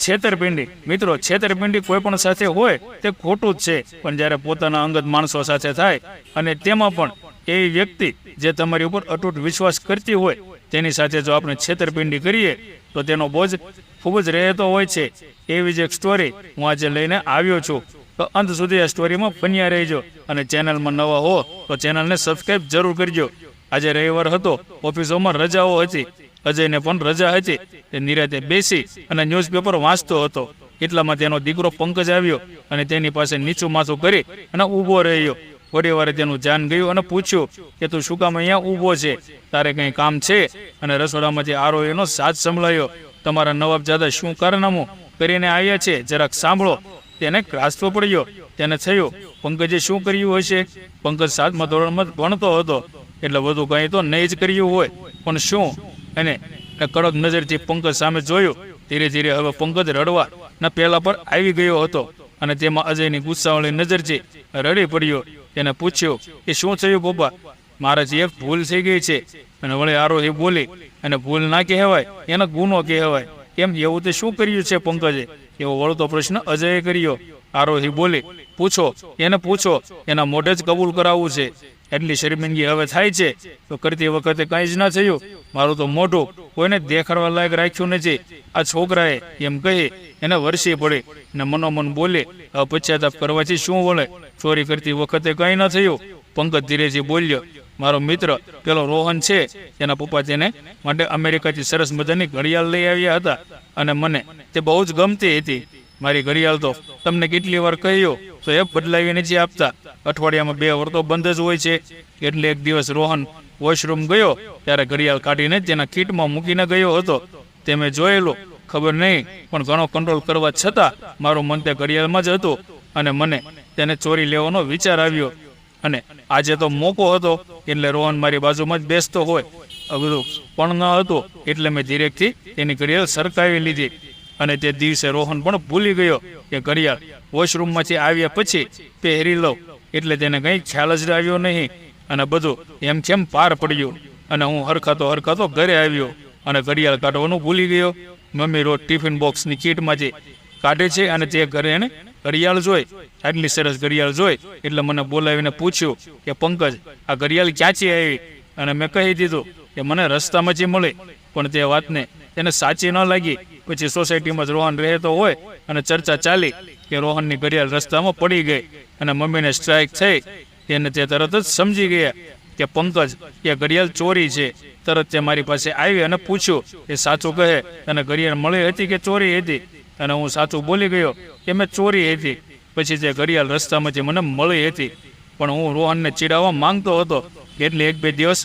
છેતરપિંડી મિત્રો, છેતરપિંડી કોઈ પણ સાથે હોય તે ખોટું જ છે, પણ જ્યારે પોતાના અંગત માણસો સાથે થાય અને તેમાં પણ એવી વ્યક્તિ જે તમારી ઉપર અતૂટ વિશ્વાસ કરતી હોય તેની સાથે જો આપણે છેતરપિંડી કરીએ તો તેનો બોજ ખૂબ જ રહેતો હોય છે. એવી જ એક સ્ટોરી હું આજે લઈને આવ્યો છું. તો અંત સુધી આ સ્ટોરીમાં બન્યા રહેજો અને ચેનલમાં નવા હો તો ચેનલને સબસ્ક્રાઈબ જરૂર કરજો. આજે રવિવાર હતો, ઓફિસોમાં રજાઓ હતી, અજયને પણ રજા હતી. તે નિરાતે બેસી અને ન્યૂઝપેપર વાંચતો હતો. એટલામાં તેનો દીકરો પંકજ આવ્યો અને તેની પાસે નીચું માથું કરી અને ઊભો રહ્યો. થોડી વારે તેનું ધ્યાન ગયું અને પૂછ્યું કે તું શું કામ અહીંયા ઊભો છે? તારે કંઈ કામ છે? અને રસોડામાંથી આરોહીનો સાથ સંભળાયો. તમારા નવાબજાદા શું કારનામું કરીને આવ્યા છે, જરાક સાંભળો. તેને ક્રાસવો પડ્યો. તેને થયું પંકજે શું કર્યું હશે? પંકજ 7મા ધોરણમાં ભણતો હતો એટલે બધું કંઈ તો નહીં જ કર્યું હોય, પણ શું? અને કડક નજરથી પંકજ સામે જોયું. ધીરે ધીરે હવે પંકજ રડવાના પહેલા પર આવી ગયો હતો અને તેમાં અજયની ગુસ્સાવાળી નજરથી રડી પડ્યો. તેને પૂછ્યું કે શું થયું પપ્પા? મારાથી એક ભૂલ થઈ ગઈ છે. અને વળી આરોહી બોલી, અને ભૂલ ના કહેવાય, એનો ગુનો કહેવાય. કેમ, એવું તે શું કર્યું છે પંકજે? એવો વળતો પ્રશ્ન અજયે કર્યો. આરોહી બોલી, પૂછો, એને પૂછો, એના મોઢે જ કબૂલ કરાવવું છે. એટલી શર્મિંદગી હવે થાય છે તો કરતી વખતે કંઈ જ ના થયું. મારું તો મોઢું કોઈને દેખાડવા લાયક રાખ્યું નથી. આ છોકરાએ એમ કહી એને વરસી પડી ને મનોમન બોલે, હવે પશ્ચાતાપ કરવાથી શું વળે? ચોરી કરતી વખતે કંઈ ન થયું. પંકજ ધીરેથી બોલ્યો, મારો મિત્ર પેલો રોહન છે, તેના પપ્પા તેને માટે અમેરિકાથી સરસ મજાની ઘડિયાળ લઈ આવ્યા હતા અને મને તે બહુ જ ગમતી હતી. મારી ઘડિયાળ તો તમને કેટલી વાર કહ્યું તો એ બદલાવી નથી આપતા. અઠવાડિયામાં 2 વાર તો બંધ જ હોય છે. એટલે એક દિવસ રોહન વોશરૂમ ગયો ત્યારે ઘડિયાળ કાઢીને તેના કીટમાં મૂકીને ગયો હતો. તે મેં જોયેલું, ખબર નહીં, પણ ઘણો કંટ્રોલ કરવા છતાં મારું મન તે ઘડિયાળમાં જ હતું અને મને તેને ચોરી લેવાનો વિચાર આવ્યો. અને આજે તો મોકો હતો એટલે રોહન મારી બાજુમાં જ બેસતો હોય, અઘરું પણ ન હતું એટલે મેં ધીરેકથી તેની ઘડિયાળ સરકાવી લીધી. અને તે દિવસે રોહન પણ ભૂલી ગયો કે ઘડિયાળ વોશરૂમમાંથી આવ્યા પછી પહેરી લઉં. એટલે તેને કંઈ ખ્યાલ જ આવ્યો નહીં અને બધું એમ કેમ પાર પડ્યું. અને હું હરખાતો ઘરે આવ્યો અને ઘડિયાળ કાઢવાનું ભૂલી ગયો. મમ્મી રોજ ટિફિન બોક્સની કીટમાંથી કાઢે છે અને તે ઘરે એને ઘડિયાળ જોઈ, આટલી સરસ ઘડિયાળ જોઈ એટલે મને બોલાવીને પૂછ્યું કે પંકજ, આ ઘડિયાળ ક્યાંથી આવી? અને મેં કહી દીધું કે મને રસ્તામાંથી મળી. પણ તે વાતને તેને સાચી ન લાગી. પછી સોસાયટીમાં જ રોહન રહેતો હોય અને ચર્ચા ચાલી કે રોહનની ઘડિયાળ રસ્તામાં પડી ગઈ અને મમ્મીને સ્ટ્રાઇક થઈ. તેને તે તરત જ સમજી ગયા કે પંકજ એ ઘડિયાળ ચોરી છે. તરત તે મારી પાસે આવી અને પૂછ્યું કે સાચું કહે, તને ઘડિયાળ મળી હતી કે ચોરી હતી? અને હું સાચું બોલી ગયો કે મેં ચોરી હતી. પછી તે ઘડિયાળ રસ્તામાંથી મને મળી હતી. પણ હું રોહનને ચીડાવવા માંગતો હતો એટલે 1-2 દિવસ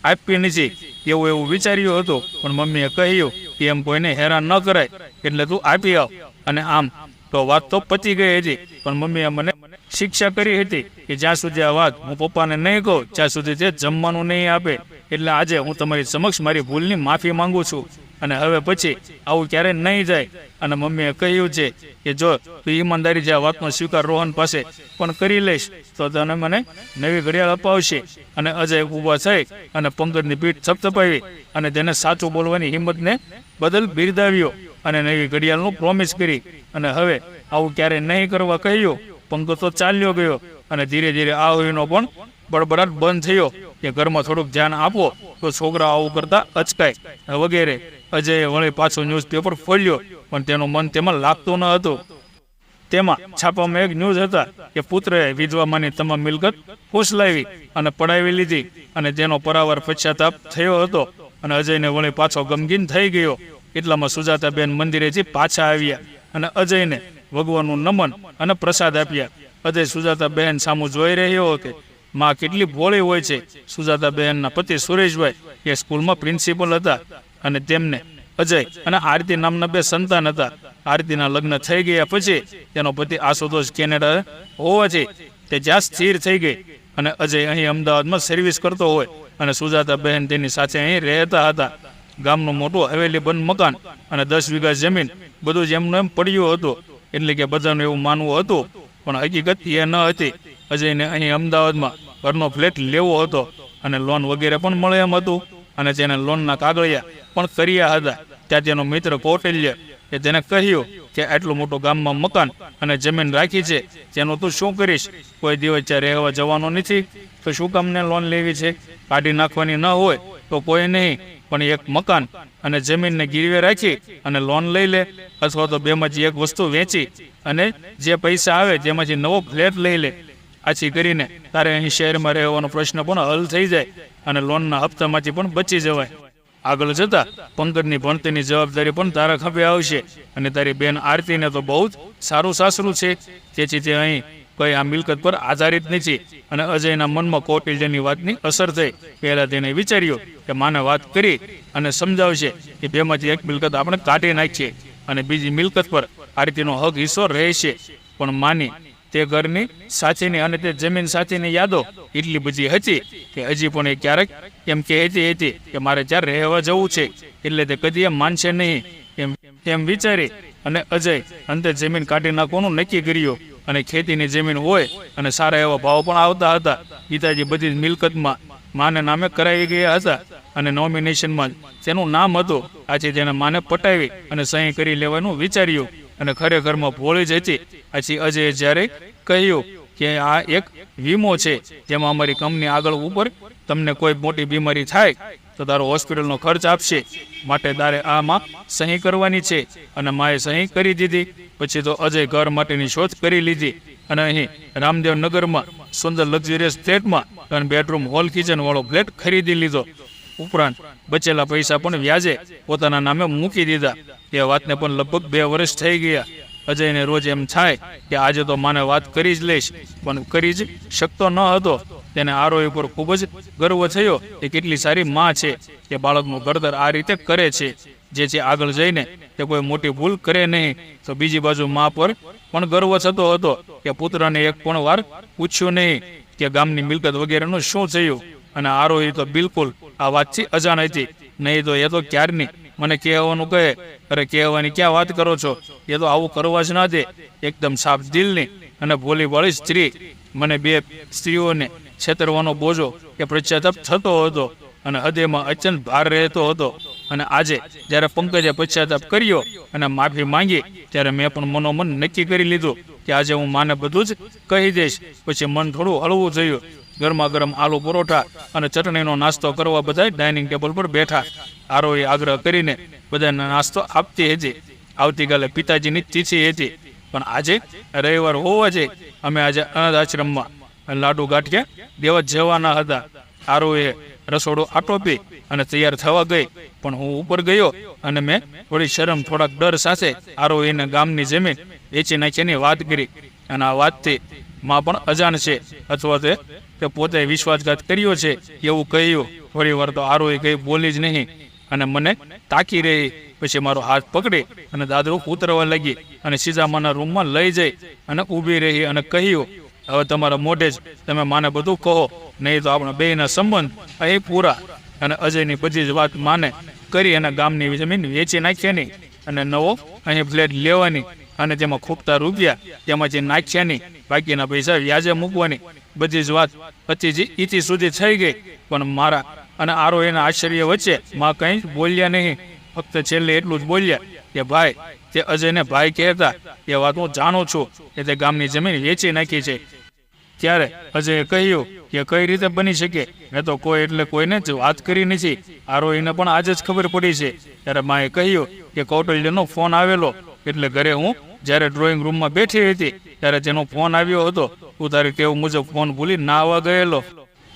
આપી નથી એવું વિચાર્યું હતું. પણ મમ્મીએ કહ્યું કે એમ કોઈને હેરાન ન કરાય એટલે તું આપી આવ. અને આમ તો વાત તો પતી ગઈ હતી. પણ મમ્મીએ મને શિક્ષા કરી હતી કે જ્યાં સુધી આ વાત હું પપ્પાને નહીં કહું ત્યાં સુધી તે જમવાનું નહીં આપે. એટલે આજે હું તમારી સમક્ષ મારી ભૂલની માફી માંગુ છું અને હવે પછી આવું ક્યારેય નહીં જાય. અને મમ્મીએ કહ્યું છે કે જો તું ઈમાનદારી જે આ વાતનો સ્વીકાર રોહન પાસે પણ કરી લઈશ તો તને મને નવી ઘડિયાળ અપાવશે. અને અજય ઊભા થઈ અને પંકજની પીઠ થપથપાવી અને તેને સાચું બોલવાની હિંમતને બદલ બિરદાવ્યો અને નવી ઘડિયાળનું પ્રોમિસ કરી. અને હવે આવું ક્યારેય નહીં કરવા કહ્યું. પંકજ તો ચાલ્યો ગયો અને ધીરે ધીરે આ હોઈનો પણ બડબડાટ બંધ થયો કે ઘરમાં થોડુંક ધ્યાન આપો તો છોકરા આવું કરતા અચકાય વગેરે. અજયે વળી પાછો ન્યૂઝપેપર ખોલ્યો પણ તેનું મન તેમાં લાગતું ન હતું. તેમાં છાપામાં એક ન્યૂઝ હતા કે પુત્રએ વિધવામાંની તમામ મિલકત ફૂસલાવી અને પડાવી લીધી અને તેનો પરાવાર પશ્ચાતાપ થયો હતો. અને અજયને વળી પાછો ગમગીન થઈ ગયો. એટલામાં સુજાતાબેન મંદિરેથી પાછા આવ્યા અને અજયને ભગવાનનું નમન અને પ્રસાદ આપ્યા. અજય સુજાતાબેન સામું જોઈ રહ્યો કે માં કેટલી ભોળી હોય છે. સુજાતાબહેનના પતિ સુરેશભાઈ એ સ્કૂલમાં પ્રિન્સિપલ હતા અને તેમને અજય અને આરતી નામના 2 સંતાન હતા. આરતીના લગ્ન થઈ ગયા પછી તેનો પતિ આશુતોષ કેનેડા હોવાથી તે જ્યાં સ્થિર થઈ ગઈ અને અજય અહીં અમદાવાદમાં સર્વિસ કરતો હોય અને સુજાતાબહેન તેની સાથે અહીં રહેતા હતા. ગામનું મોટું હવેલી બંધ મકાન અને 10 વીઘા જમીન બધું જ એમનું એમ પડ્યું હતું. એટલે કે બધાનું એવું માનવું હતું પણ હકીકત એ ન હતી. અજયને અહીં અમદાવાદમાં ઘરનો ફ્લેટ લેવો હતો અને લોન વગેરે પણ મળે એમ હતું અને તેને લોનના કાગળિયા પણ કર્યા હતા. ત્યાં તેનો મિત્ર કૌટિલ્ય એ તેને કહ્યું કે આટલું મોટું ગામમાં મકાન અને જમીન રાખી છે, તેનું તું શું કરીશ? કોઈ દિવસ ત્યાં રહેવા જવાનો નથી, તો શું કામને લોન લેવી છે? કાઢી નાખવાની ન હોય તો કોઈ નહીં, પણ એક મકાન અને જમીનને ગીરવે રાખી અને લોન લઈ લે, અથવા તો બેમાંથી એક વસ્તુ વેચી અને જે પૈસા આવે તેમાંથી નવો ફ્લેટ લઈ લે. આથી કરીને તારે અહીં શહેરમાં રહેવાનો પ્રશ્ન પણ હલ થઈ જાય અને લોનના હપ્તામાંથી પણ બચી જવાય. આગળ જતા પંકજની ભણતરની જવાબદારી પણ તારા ખભે આવશે અને તારી બેન આરતીને તો બહુ જ સારું સાસરું છે, તેથી તે અહીં કઈ આ મિલકત પર આધારિત નથી. અને અજયના મનમાં કૌટિલ્યની વાતની અસર થઈ. પહેલા તેને વિચાર્યું કે માને વાત કરી અને સમજાવશે કે બેમાંથી એક મિલકત આપણે કાઢી નાખીએ અને બીજી મિલકત પર આરતીનો હક હિસ્સો રહેશે. પણ માની તે ઘરની સાથેની અને તે જમીન સાથેની યાદો એટલી બધી હતી કે હજી પણ એ ક્યારેક એમ કહેતી હતી કે મારે ત્યાં રહેવા જવું છે, એટલે તે કદી એમ માનશે નહીં એમ વિચારી અને અજય અંતે જમીન કાઢી નાખવાનું નક્કી કર્યું. અને ખેતીની જમીન હોય અને સારા એવા ભાવ પણ આવતા હતા. પિતાજી બધી જ મિલકતમાં માને નામે કરાવી ગયા હતા અને નોમિનેશનમાં તેનું નામ હતું. આથી તેને માને પટાવી અને સહી કરી લેવાનું વિચાર્યું અને ખરેખરમાં ભોળી જ હતી. આથી અજયે જ્યારે કહ્યું કે આ એક વીમો છે, જેમાં અમારી કંપની આગળ ઉપર તમને કોઈ મોટી બીમારી થાય તો તારો હોસ્પિટલનો ખર્ચ આપશે, માટે તારે આમાં સહી કરવાની છે. અને માએ સહી કરી દીધી. પછી તો અજય ઘર માટેની શોધ કરી લીધી અને અહીં રામદેવ નગરમાં સુંદર લક્ઝરિયસ ફ્લેટમાં 3 બેડરૂમ હોલ કિચન વાળો ફ્લેટ ખરીદી લીધો. ઉપરાંત બચેલા પૈસા પણ વ્યાજે પોતાના નામે મૂકી દીધા. એ વાતને પણ લગભગ 2 વર્ષ થઈ ગયા. અજયને રોજ એમ થાય કે આજે તો માને વાત કરી જ લઈશ, પણ કરી જ શકતો ન હતો. તેને આરોહી પર ખૂબ જ ગર્વ થયો કે કેટલી સારી માં છે કે બાળકનું ઘડતર આ રીતે કરે છે, જેથી આગળ જઈને તે કોઈ મોટી ભૂલ કરે નહીં. તો બીજી બાજુ માં પર પણ ગર્વ થતો હતો કે પુત્રને એક પણ વાર પૂછ્યું નહીં કે ગામની મિલકત વગેરેનું શું થયું. અને આરોહી તો બિલકુલ આ વાતથી અજાણ હતી. નહીં તો એ તો ક્યારની મને કહેવાનું કહે, અરે કહેવાની ક્યાં વાત કરો છો, એ તો આવું કરવા જ ના દે. એકદમ સાફ દિલની અને ભોલી વાળી સ્ત્રી. મને 2 સ્ત્રીઓને છેતરવાનો બોજો કે પશ્ચાતાપ થતો હતો અને હૃદયમાં અત્યંત ભાર રહેતો હતો. અને આજે જ્યારે પંકજે પશ્ચાતાપ કર્યો અને માફી માંગી, ત્યારે મેં પણ મનોમન નક્કી કરી લીધું કે આજે હું માને બધું જ કહી દઈશ. પછી મન થોડું હળવું થયું. ગરમા ગરમ આલુ પરોઠા અને ચટણીનો નાસ્તો કરવા બધા ડાઇનિંગ ટેબલ પર બેઠા. આરોહી આગ્રહ કરીને બધાને નાસ્તો આપતી હતી. આવતીકાલે પિતાજીની તિથિ હતી, પણ આજે રવિવાર હોવાથી અમે આજે અનાથ આશ્રમમાં લાડુ ગાંઠિયા દેવા જવાના હતા. આરોહીએ રસોડું આટોપી અને તૈયાર થવા ગઈ, પણ હું ઉપર ગયો અને મેં થોડી શરમ થોડાક ડર સાથે આરોહીને ગામની જમીન વેચી નાખ્યાની વાત કરી. અને આ વાતથી માં પણ અજાણ છે, અથવા તે પોતે વિશ્વાસઘાત કર્યો છે એવું કહ્યું. થોડી વાર તો આરોહી કઈ બોલી જ નહીં અને મને તાકી રહી. પછી મારો હાથ પકડી અને દાદરો ઉતરવા લાગી અને સીધા માના રૂમમાં લઈ જઈ અને ઊભી રહી અને કહ્યું, હવે તમારા મોઢે જ તમે માને બધું કહો, નહીં તો આપણા બેયના સંબંધ અહીં પૂરા. અને અજયની બધી જ વાત માને કરી અને ગામની જમીન વેચી નાખ્યાની અને નવો અહીં ફ્લેટ લેવાની અને તેમાં ખૂટતા રૂપિયા તેમાંથી નાખ્યાની, બાકીના પૈસા વ્યાજે મૂકવાની બધી જ વાત પતિજી ઇતિ સુધી થઈ ગઈ. પણ મારા અને આરોહીના આશ્ચર્ય વચ્ચે માં કંઈ જ બોલ્યા નહીં. ફક્ત છેલ્લે એટલું જ બોલ્યા કે ભાઈ, તે અજયને ભાઈ કહેતા એ વાત હું જાણું છું કે તે ગામની જમીન વેચી નાખી છે. ત્યારે અજયે કહ્યું કે કઈ રીતે બની શકે, મેં તો કોઈ એટલે કોઈને જ વાત કરી નથી. આરોહીને પણ આજે જ ખબર પડી છે. ત્યારે માએ કહ્યું કે કૌટલ્યનો ફોન આવેલો, એટલે ઘરે હું જ્યારે ડ્રોઈંગ રૂમમાં બેઠી હતી ત્યારે તેનો ફોન આવ્યો હતો. તું તારી ટેવ મુજબ ફોન ભૂલી ના આવવા ગયેલો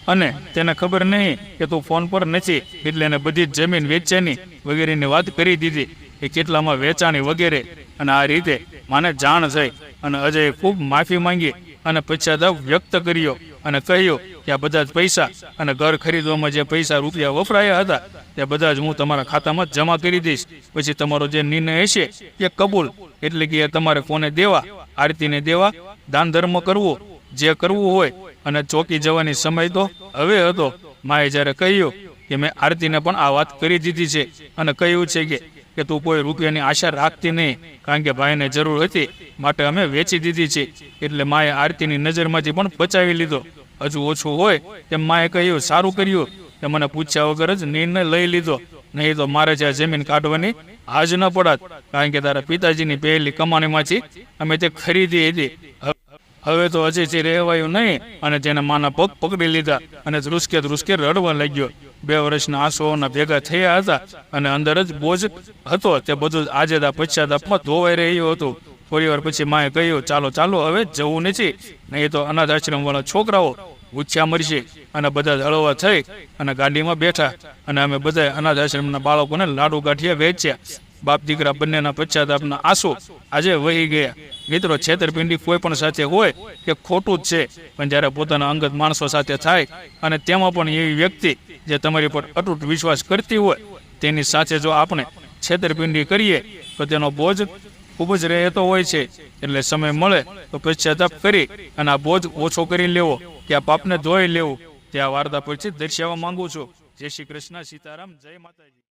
અને તેને ખબર નહીં કે તું ફોન પર નથી, એટલે એને બધી જ જમીન વેચવાની વગેરેની વાત કરી દીધી કે કેટલામાં વેચાણી વગેરે. અને આ રીતે માને જાણ થઈ અને અજયે ખૂબ માફી માંગી અને પશ્ચાતાપ વ્યક્ત કર્યો અને કહ્યું કે આ બધા જ પૈસા અને ઘર ખરીદવામાં જે પૈસા રૂપિયા વપરાયા હતા તે બધા જ હું તમારા ખાતામાં જમા કરી દઈશ. પછી તમારો જે નિર્ણય હશે એ કબૂલ, એટલે કે એ તમારે કોને દેવા, આરતીને દેવા, દાન ધર્મ કરવું, જે કરવું હોય. અને ચોકી જવાની સમય તો હવે હતો. માએ જ્યારે કહ્યું કે મેં આરતીને પણ આ વાત કરી દીધી છે અને કહ્યું છે કે તું કોઈ રૂપિયાની આશા રાખતી નહીં, કારણ કે ભાઈને જરૂર હતી માટે અમે વેચી દીધી છે. એટલે માએ આરતીની નજરમાંથી પણ બચાવી લીધો. હજુ ઓછું હોય તેમ માએ કહ્યું, સારું કર્યું કે મને પૂછ્યા વગર જ નિર્ણય લઈ લીધો, નહીં તો મારે જ્યાં જમીન કાઢવાની હાજ ન પડાત, કારણ કે તારા પિતાજીની પહેલી કમાણીમાંથી અમે તે ખરીદી હતી. હવે તો હજી રહેવાયું નહીં. અને તેને માના પગ પકડી લીધા અને ધ્રુસકે ધ્રુસકે રડવા લાગ્યો. 2 વર્ષના આંસુઓના ભેગા થયા હતા અને અંદર જ બોજ હતો તે બધું આજે પશ્ચાતાપમાં ધોવાઈ રહ્યું હતું. થોડી વાર પછી માએ કહ્યું, ચાલો ચાલો હવે જવું નથી, નહીં તો અનાથ આશ્રમ વાળા છોકરાઓ ભૂખ્યા મરશે. અને બધા હળવા થઈ અને ગાડીમાં બેઠા અને અમે બધા અનાથ આશ્રમના બાળકોને લાડુ ગાંઠિયા વેચ્યા. બાપ દીકરા બંનેના પશ્ચાતાપના આંસુ આજે વહી ગયા. મિત્રો, છેતરપિંડી કોઈ પણ સાથે હોય કે ખોટું જ છે, પણ જ્યારે પોતાના અંગત માણસો સાથે થાય અને તેમાં પણ એવી વ્યક્તિ જે તમારી પર અતૂટ વિશ્વાસ કરતી હોય તેની સાથે જો આપણે છેતરપિંડી કરીએ તો તેનો બોજ ખૂબ જ રહેતો હોય છે. એટલે સમય મળે તો પશ્ચાતાપ કરી અને આ બોજ ઓછો કરી લેવો કે આ પાપને ધોઈ લેવું, તે આ વાર્તા પરથી દર્શાવવા માંગુ છું. જય શ્રી કૃષ્ણ, સીતારામ, જય માતાજી.